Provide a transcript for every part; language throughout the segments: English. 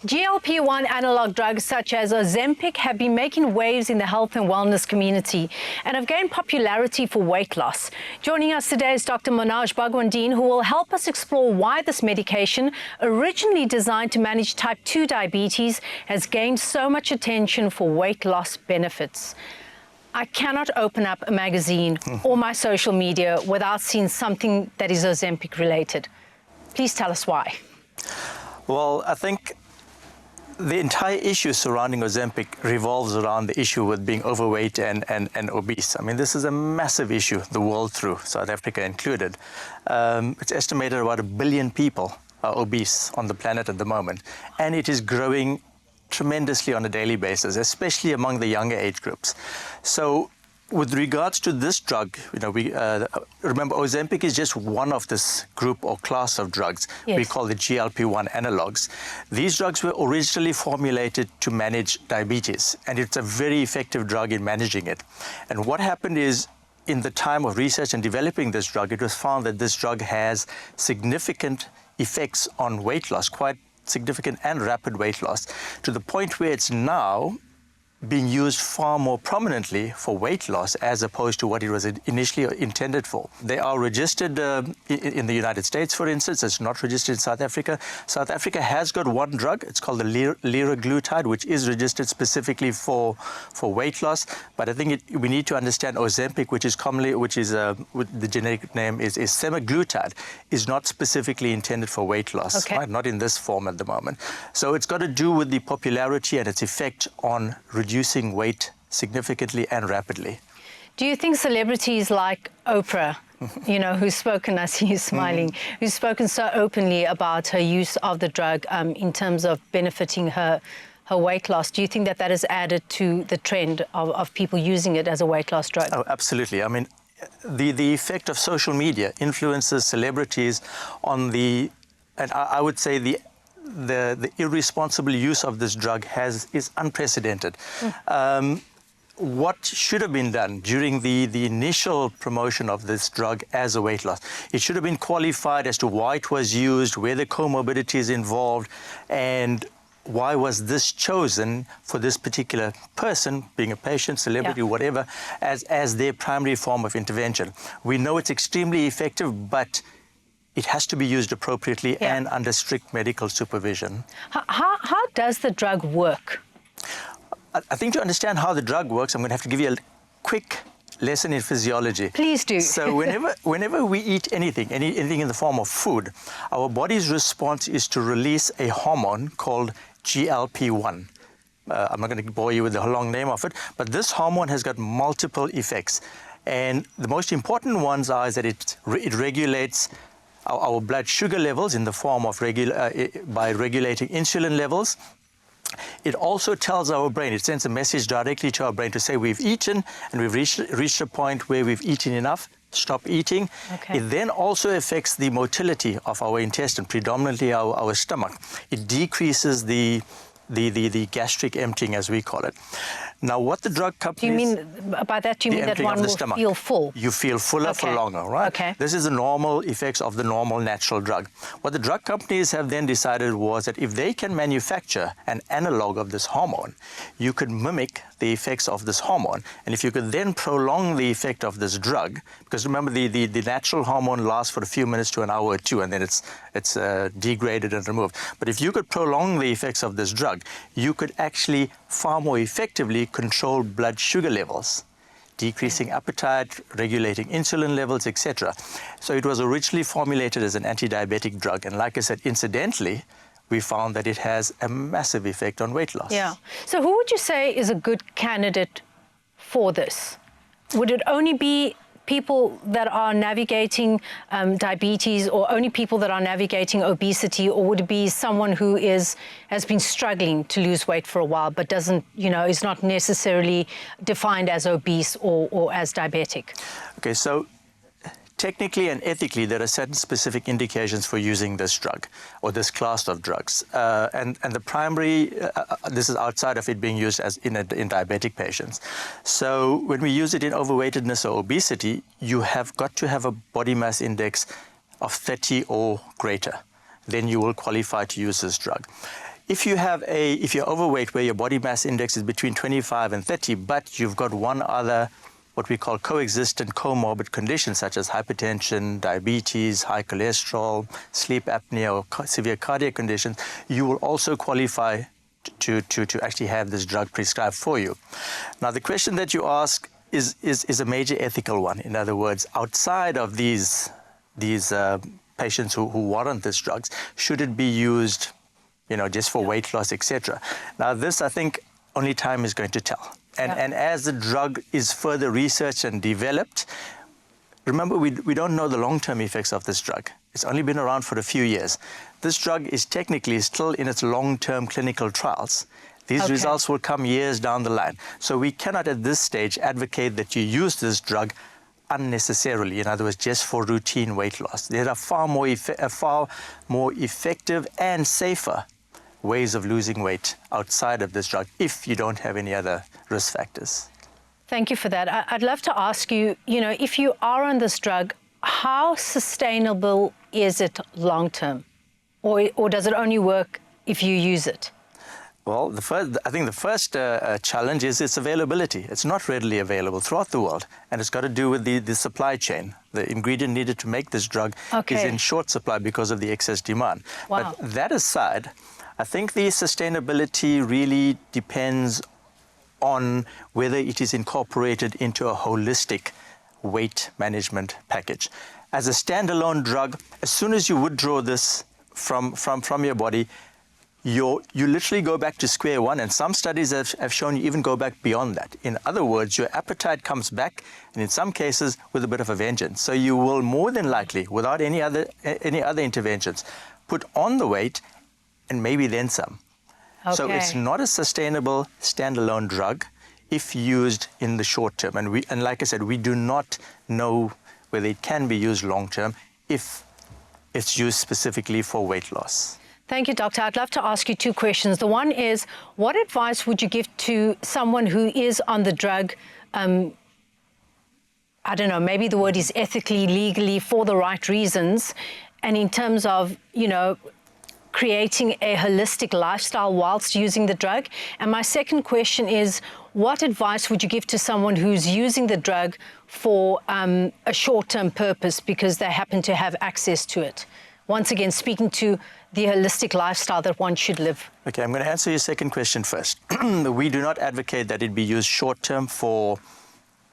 GLP-1 analog drugs such as Ozympic have been making waves in the health and wellness community and have gained popularity for weight loss. Joining us today is Dr. Manoj Bagwandeen, who will help us explore why this medication, originally designed to manage type 2 diabetes, has gained so much attention for weight loss benefits. I cannot open up a magazine or my social media without seeing something that is Ozempic related. Please tell us why. Well, I think the entire issue surrounding Ozempic revolves around the issue with being overweight and obese. I mean, this is a massive issue the world through, South Africa included. It's estimated about 1 billion people are obese on the planet at the moment, and it is growing tremendously on a daily basis, especially among the younger age groups. So with regards to this drug, we remember Ozempic is just one of this group or class of drugs. Yes. We call the GLP-1 analogs. These drugs were originally formulated to manage diabetes, and it's a very effective drug in managing it. And what happened is, in the time of research and developing this drug, it was found that this drug has significant effects on weight loss, quite significant and rapid weight loss, to the point where it's now being used far more prominently for weight loss as opposed to what it was initially intended for. They are registered in the United States, for instance. It's not registered in South Africa. South Africa has got one drug. It's called the liraglutide, which is registered specifically for weight loss. But I think we need to understand Ozempic, which is the generic name is semaglutide, is not specifically intended for weight loss, okay. Right? Not in this form at the moment. So it's got to do with the popularity and its effect on reducing weight significantly and rapidly. Do you think celebrities like Oprah, who's spoken, I see you smiling, who's spoken so openly about her use of the drug in terms of benefiting her weight loss, do you think that has added to the trend of people using it as a weight loss drug? Oh, absolutely. I mean, the effect of social media influences celebrities on and I would say the irresponsible use of this drug is unprecedented. What should have been done during the initial promotion of this drug as a weight loss? It should have been qualified as to why it was used, where the comorbidities involved, and why was this chosen for this particular person, being a patient, celebrity, whatever, as their primary form of intervention. We know it's extremely effective, but it has to be used appropriately and under strict medical supervision. How does the drug work? I think to understand how the drug works, I'm going to have to give you a quick lesson in physiology. Please do. So whenever we eat anything in the form of food, our body's response is to release a hormone called GLP-1. I'm not going to bore you with the long name of it, but this hormone has got multiple effects. And the most important ones is that it regulates our blood sugar levels in the form of by regulating insulin levels. It also tells our brain, it sends a message directly to our brain to say we've eaten and we've reached a point where we've eaten enough, stop eating. Okay. It then also affects the motility of our intestine, predominantly our stomach. It decreases the gastric emptying, as we call it. Now, what the drug companies... Do you mean, by that, do you mean that one will feel full? You feel fuller for longer, right? Okay. This is the normal effects of the normal natural drug. What the drug companies have then decided was that if they can manufacture an analog of this hormone, you could mimic the effects of this hormone. And if you could then prolong the effect of this drug, because remember the natural hormone lasts for a few minutes to an hour or two, and then it's degraded and removed. But if you could prolong the effects of this drug, you could actually far more effectively control blood sugar levels, decreasing appetite, regulating insulin levels, etc. So it was originally formulated as an anti-diabetic drug, and like I said, incidentally, we found that it has a massive effect on weight loss. Yeah. So who would you say is a good candidate for this? Would it only be people that are navigating diabetes, or only people that are navigating obesity, or would it be someone who has been struggling to lose weight for a while but doesn't, is not necessarily defined as obese or as diabetic? Okay, so technically and ethically, there are certain specific indications for using this drug or this class of drugs. And the primary, this is outside of it being used as in diabetic patients. So when we use it in overweightedness or obesity, you have got to have a body mass index of 30 or greater. Then you will qualify to use this drug. if you're overweight where your body mass index is between 25 and 30, but you've got one other what we call coexistent comorbid conditions such as hypertension, diabetes, high cholesterol, sleep apnea, or severe cardiac conditions, you will also qualify to actually have this drug prescribed for you. Now, the question that you ask is a major ethical one. In other words, outside of these patients who warrant this drugs, should it be used, just for weight loss, etc.? Now, this, I think, only time is going to tell. And as the drug is further researched and developed, remember, we don't know the long-term effects of this drug. It's only been around for a few years. This drug is technically still in its long-term clinical trials. These results will come years down the line. So we cannot at this stage advocate that you use this drug unnecessarily, in other words, just for routine weight loss. There are far more effective and safer ways of losing weight outside of this drug if you don't have any other risk factors. Thank you for that. I'd love to ask you, if you are on this drug, how sustainable is it long term? Or does it only work if you use it? Well, I think the first challenge is its availability. It's not readily available throughout the world, and it's got to do with the supply chain. The ingredient needed to make this drug is in short supply because of the excess demand. Wow. But that aside, I think the sustainability really depends on whether it is incorporated into a holistic weight management package. As a standalone drug, as soon as you withdraw this from your body, you literally go back to square one, and some studies have shown you even go back beyond that. In other words, your appetite comes back, and in some cases with a bit of a vengeance. So you will more than likely, without any other interventions, put on the weight and maybe then some. Okay. So it's not a sustainable standalone drug if used in the short term. And like I said, we do not know whether it can be used long term if it's used specifically for weight loss. Thank you, Doctor. I'd love to ask you two questions. The one is, what advice would you give to someone who is on the drug, I don't know, maybe the word is ethically, legally, for the right reasons, and in terms of, creating a holistic lifestyle whilst using the drug? And my second question is, what advice would you give to someone who's using the drug for a short-term purpose because they happen to have access to it? Once again, speaking to the holistic lifestyle that one should live. Okay, I'm going to answer your second question first. We do not advocate that it be used short-term for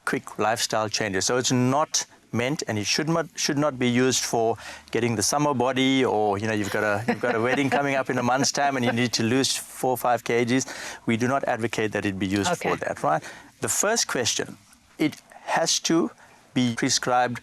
quick lifestyle changes. So it's not meant, and it should not be used for getting the summer body, or you've got a wedding coming up in a month's time and you need to lose 4 or 5 kgs. We do not advocate that it be used for that, right? The first question, it has to be prescribed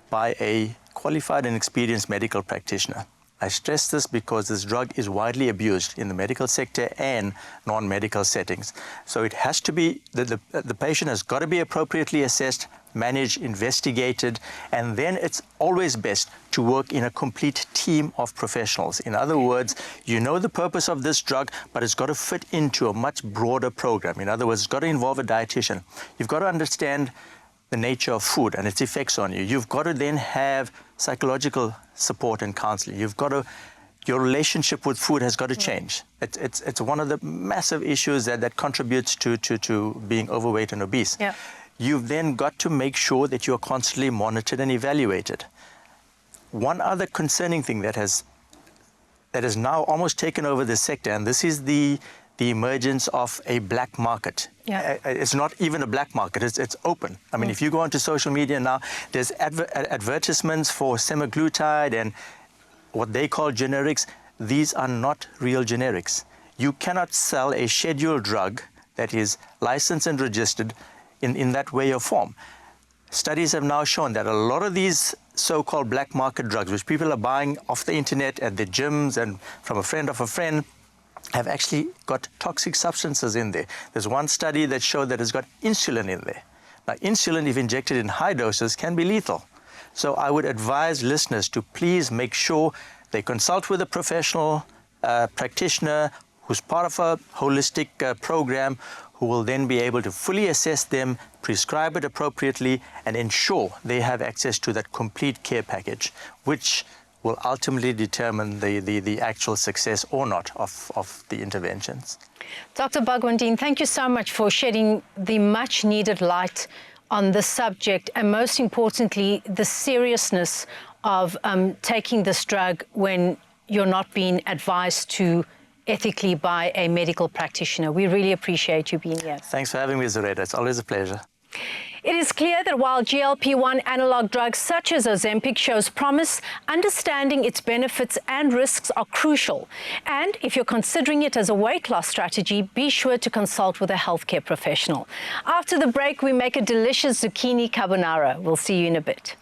by a qualified and experienced medical practitioner. I stress this because this drug is widely abused in the medical sector and non-medical settings. So it has to be, the patient has got to be appropriately assessed, managed, investigated, and then it's always best to work in a complete team of professionals. In other words, you know the purpose of this drug, but it's got to fit into a much broader program. In other words, it's got to involve a dietitian. You've got to understand the nature of food and its effects on you. You've got to then have psychological support and counseling. Your relationship with food has got to change. It's one of the massive issues that contributes to being overweight and obese. Yeah. You've then got to make sure that you're constantly monitored and evaluated. One other concerning thing that has now almost taken over the sector, and this is the emergence of a black market. Yeah. It's not even a black market, it's open. I mean, if you go onto social media now, there's advertisements for semaglutide and what they call generics. These are not real generics. You cannot sell a scheduled drug that is licensed and registered in that way or form. Studies have now shown that a lot of these so-called black market drugs, which people are buying off the internet at the gyms and from a friend of a friend, have actually got toxic substances in there. There's one study that showed that it's got insulin in there. Now, insulin, if injected in high doses, can be lethal. So I would advise listeners to please make sure they consult with a professional practitioner who's part of a holistic program, who will then be able to fully assess them, prescribe it appropriately, and ensure they have access to that complete care package, which will ultimately determine the actual success or not of the interventions. Dr. Bagwandeen, thank you so much for shedding the much needed light on the subject, and most importantly, the seriousness of taking this drug when you're not being advised to ethically by a medical practitioner. We really appreciate you being here. Thanks for having me, Zareta. It's always a pleasure. It is clear that while GLP-1 analog drugs such as Ozympic shows promise, understanding its benefits and risks are crucial. And if you're considering it as a weight loss strategy, be sure to consult with a healthcare professional. After the break, we make a delicious zucchini carbonara. We'll see you in a bit.